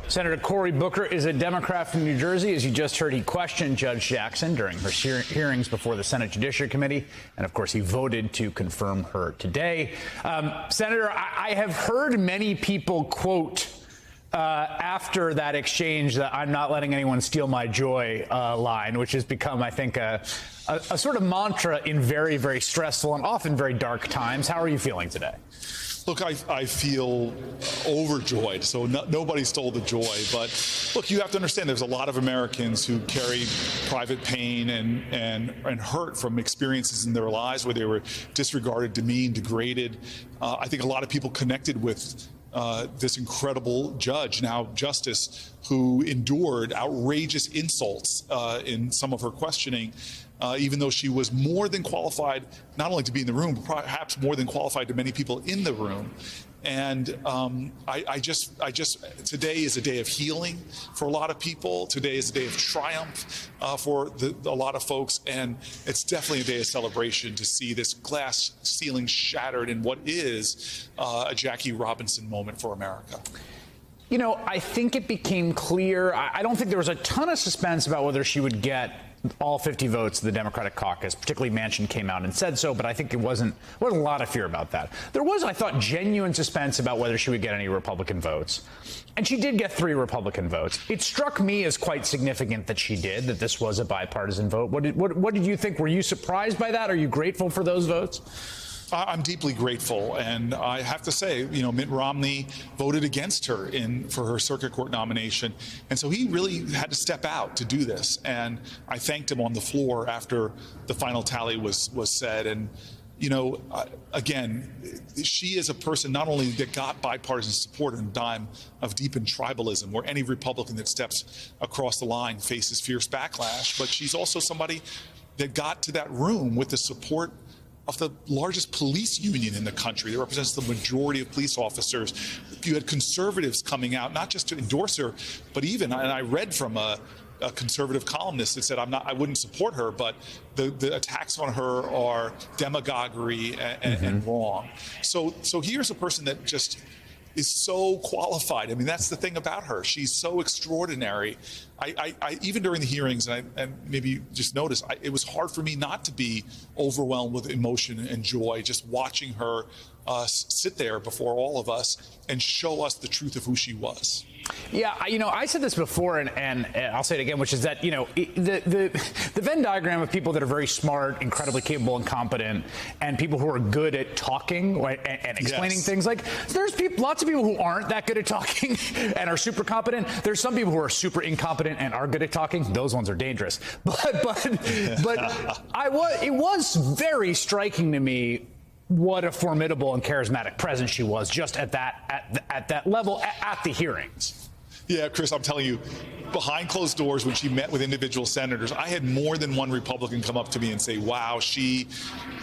Senator Cory Booker is a Democrat from New Jersey. As you just heard, he questioned Judge Jackson during her hearings before the Senate Judiciary Committee. And, of course, he voted to confirm her today. Senator, I have heard many people quote after that exchange that "I'm not letting anyone steal my joy" line, which has become, I think, a sort of mantra in very, very stressful and often very dark times. How are you feeling today? Look, I feel overjoyed. So nobody stole the joy. But look, you have to understand there's a lot of Americans who carry private pain and hurt from experiences in their lives where they were disregarded, demeaned, degraded. I think a lot of people connected with this incredible judge, now justice, who endured outrageous insults in some of her questioning, even though she was more than qualified not only to be in the room, but perhaps more than qualified to many people in the room. And today is a day of healing for a lot of people. Today is a day of triumph for a lot of folks. And it's definitely a day of celebration to see this glass ceiling shattered in what is a Jackie Robinson moment for America. You know, I think it became clear. I don't think there was a ton of suspense about whether she would get all 50 votes of the Democratic caucus. Particularly Manchin came out and said so, but I think there wasn't a lot of fear about that. There was, I thought, genuine suspense about whether she would get any Republican votes. And she did get 3 Republican votes. It struck me as quite significant that she did, that this was a bipartisan vote. What did you think? Were you surprised by that? Are you grateful for those votes? I'm deeply grateful, and I have to say, you know, Mitt Romney voted against her for her circuit court nomination, and so he really had to step out to do this. And I thanked him on the floor after the final tally was said. And you know, again, she is a person not only that got bipartisan support in a time of deepened tribalism, where any Republican that steps across the line faces fierce backlash, but she's also somebody that got to that room with the support of the largest police union in the country that represents the majority of police officers. You had conservatives coming out, not just to endorse her, but even, and I read from a conservative columnist that said, I wouldn't support her, but the attacks on her are demagoguery and wrong. So here's a person that just is so qualified. I mean, that's the thing about her. She's so extraordinary. I even during the hearings, and maybe just notice, it was hard for me not to be overwhelmed with emotion and joy just watching her sit there before all of us and show us the truth of who she was. Yeah, you know, I said this before, and I'll say it again, which is that, you know, the Venn diagram of people that are very smart, incredibly capable and competent, and people who are good at talking and explaining things. Like, there's lots of people who aren't that good at talking and are super competent. There's some people who are super incompetent and are good at talking. Those ones are dangerous. But it was very striking to me what a formidable and charismatic presence she was just at that level at the hearings. Yeah, Chris, I'm telling you, behind closed doors, when she met with individual senators, I had more than one Republican come up to me and say, wow, she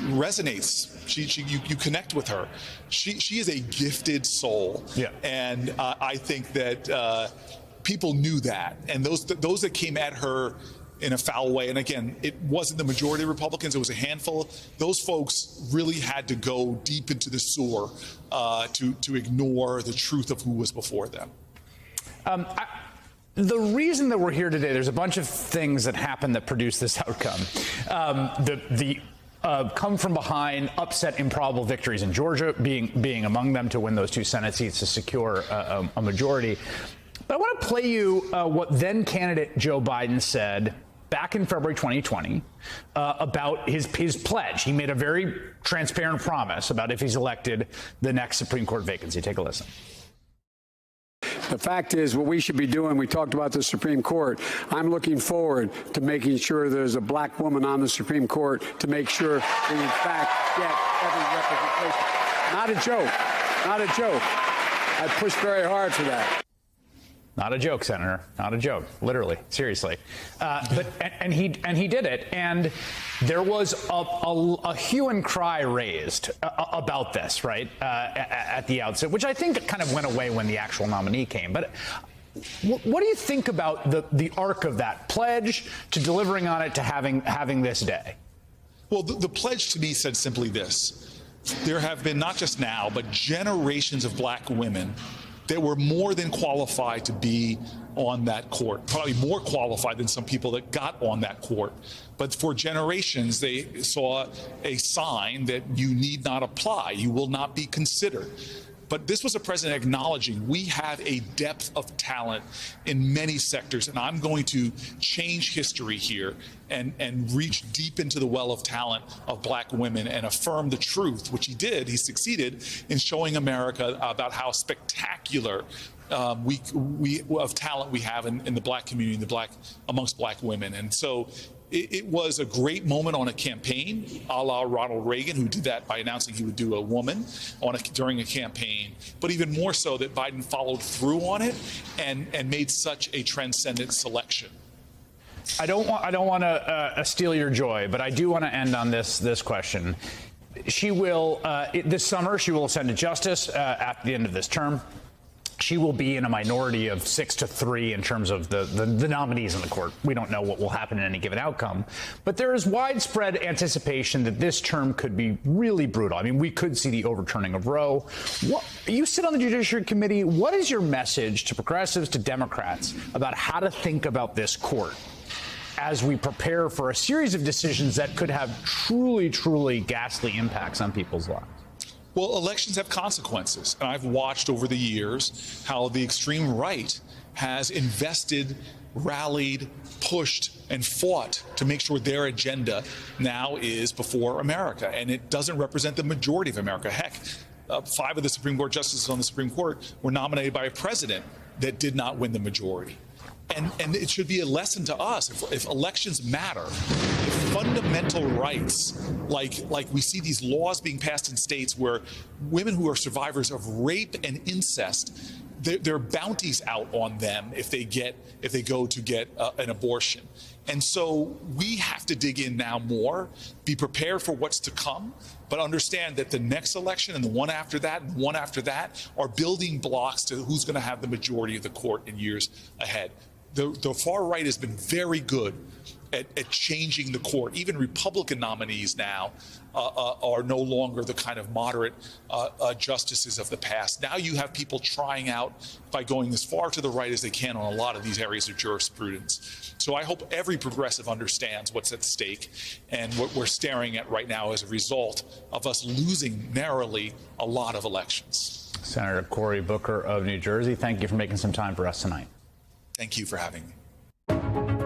resonates. You connect with her. She is a gifted soul. Yeah. And I think that people knew that. And those that came at her in a foul way, and again, it wasn't the majority of Republicans, it was a handful. Those folks really had to go deep into the sewer to ignore the truth of who was before them. The reason that we're here today, there's a bunch of things that happened that produced this outcome. The come from behind, upset, improbable victories in Georgia being among them to win those 2 Senate seats to secure a majority. But I want to play you what then candidate Joe Biden said back in February 2020 about his pledge. He made a very transparent promise about if he's elected the next Supreme Court vacancy. Take a listen. The fact is, what we should be doing, we talked about the Supreme Court. I'm looking forward to making sure there's a black woman on the Supreme Court to make sure we, in fact, get every representation. Not a joke. Not a joke. I pushed very hard for that. Not a joke, Senator. Not a joke. Literally, seriously. But he did it, and there was a hue and cry raised about this, right, at the outset, which I think kind of went away when the actual nominee came. But what do you think about the arc of that pledge to delivering on it to having this day? Well, the pledge to me said simply this: there have been not just now, but generations of black women that were more than qualified to be on that court, probably more qualified than some people that got on that court. But for generations, they saw a sign that you need not apply, you will not be considered. But this was a president acknowledging we have a depth of talent in many sectors, and I'm going to change history here and reach deep into the well of talent of black women and affirm the truth, which he did. He succeeded in showing America about how spectacular of talent we have in the black community, amongst black women. And so it was a great moment on a campaign, a la Ronald Reagan, who did that by announcing he would do a woman during a campaign, but even more so that Biden followed through on it and made such a transcendent selection. I don't want to steal your joy, but I do want to end on this question. She will this summer. She will ascend to justice at the end of this term. She will be in a minority of 6-3 in terms of the nominees in the court. We don't know what will happen in any given outcome. But there is widespread anticipation that this term could be really brutal. I mean, we could see the overturning of Roe. You sit on the Judiciary Committee. What is your message to progressives, to Democrats, about how to think about this court as we prepare for a series of decisions that could have truly, truly ghastly impacts on people's lives? Well, elections have consequences, and I've watched over the years how the extreme right has invested, rallied, pushed, and fought to make sure their agenda now is before America, and it doesn't represent the majority of America. Heck, 5 of the Supreme Court justices on the Supreme Court were nominated by a president that did not win the majority. And it should be a lesson to us, if elections matter, if fundamental rights, like we see these laws being passed in states where women who are survivors of rape and incest, there are bounties out on them if they go to get an abortion. And so we have to dig in now more, be prepared for what's to come, but understand that the next election and the one after that and one after that are building blocks to who's going to have the majority of the court in years ahead. The far right has been very good at changing the court. Even Republican nominees now are no longer the kind of moderate justices of the past. Now you have people trying out by going as far to the right as they can on a lot of these areas of jurisprudence. So I hope every progressive understands what's at stake and what we're staring at right now as a result of us losing narrowly a lot of elections. Senator Cory Booker of New Jersey, thank you for making some time for us tonight. Thank you for having me.